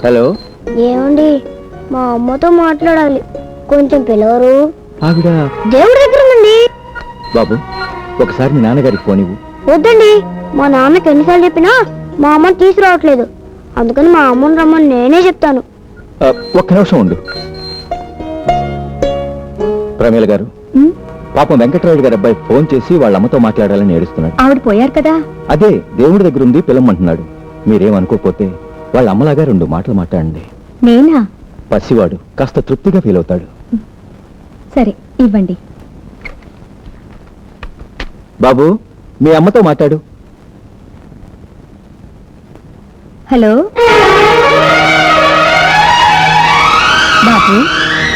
Hello, ఏమండి, మా అమ్మతో మాట్లాడాలి, కొంచెం పిలవరు? ఆవిడ దేవుడి దగ్గర ఉందండి. బాబు, ఒకసారి మీ నాన్నగారికి ఫోన్ ఇవ్వు. వద్దండి, మా నాన్నకి ఎన్నిసార్లు చెప్పినా మా అమ్మని తీసుకురావట్లేదు. అందుకని మా అమ్మని రమ్మని నేనే చెప్తాను. ఒక్క నిమిషం ఉండు. ప్రమీల గారు, పాపం వెంకటరాయుడు గారి అబ్బాయి ఫోన్ చేసి వాళ్ళ అమ్మతో మాట్లాడాలని ఏడుస్తున్నాడు. ఆవిడ పోయారు కదా. అదే దేవుడి దగ్గర ఉంది, పిల్లమంటున్నాడు. మీరేమనుకోకపోతే వాళ్ళ అమ్మలాగా 2 మాటలు మాట్లాడండి. నేనా? పసివాడు కాస్త తృప్తిగా ఫీల్ అవుతాడు. సరే, ఇవ్వండి. బాబు, మీ అమ్మతో మాట్లాడు. హలో బాబు.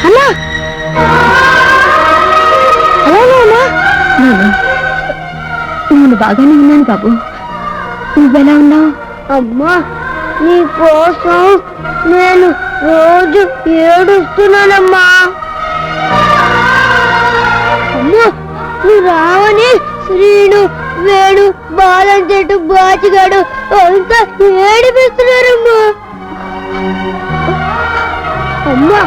అమ్మా, నేను బాగానే ఉన్నాను బాబు. నువ్వెలా ఉన్నావు? అమ్మా, నీ కోసం నేను రోజు ఏడుస్తున్నానమ్మా. అమ్మా, నువ్వు రావని శ్రీను, వేణు, బాలం చెట్టు, బాచిగాడు అంతా ఏడిపిస్తున్నారమ్మా. అమ్మా,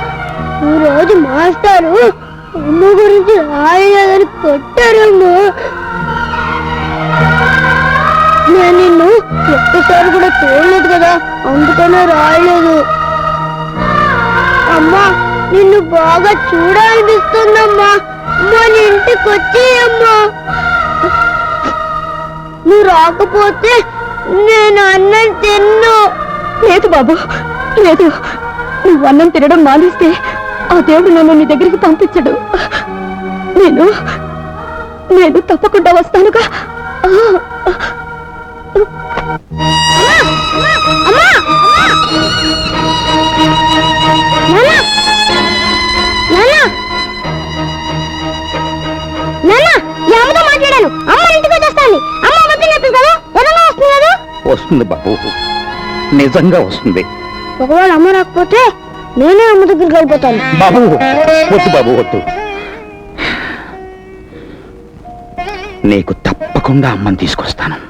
ఈ రోజు మాస్టారు అమ్మ గురించి రాయలేదని కొట్టారమ్మా. నేను నిన్ను ఒక్కసారి కూడా చూడలేదు కదా, అందుకనే రాయలేదు. అమ్మా, నిన్ను బాగా చూడాలనిపిస్తుందమ్మా. మన ఇంటికి వచ్చేయమ్మా. నువ్వు రాకపోతే నేను అన్నం తిన్ను. లేదు బాబు, లేదు. నువ్వు అన్నం తినడం మానేస్తే ఆ దేవుడు నన్ను నీ దగ్గరికి పంపించడు. నేను తప్పకుండా వస్తానుగా. మాట్లాడాను, అమ్మ ఇంటికి వచ్చేస్తాను. అమ్మ వద్దు చెప్పింది కదా, ఎలాగో వస్తుంది కదా. వస్తుంది బాబు, నిజంగా వస్తుంది. ఒకవేళ అమ్మ రాకపోతే నేనే అమ్మ దగ్గరికి వెళ్ళిపోతాను. బాబు వద్దు, బాబు వద్దు. నీకు తప్పకుండా అమ్మని తీసుకొస్తాను.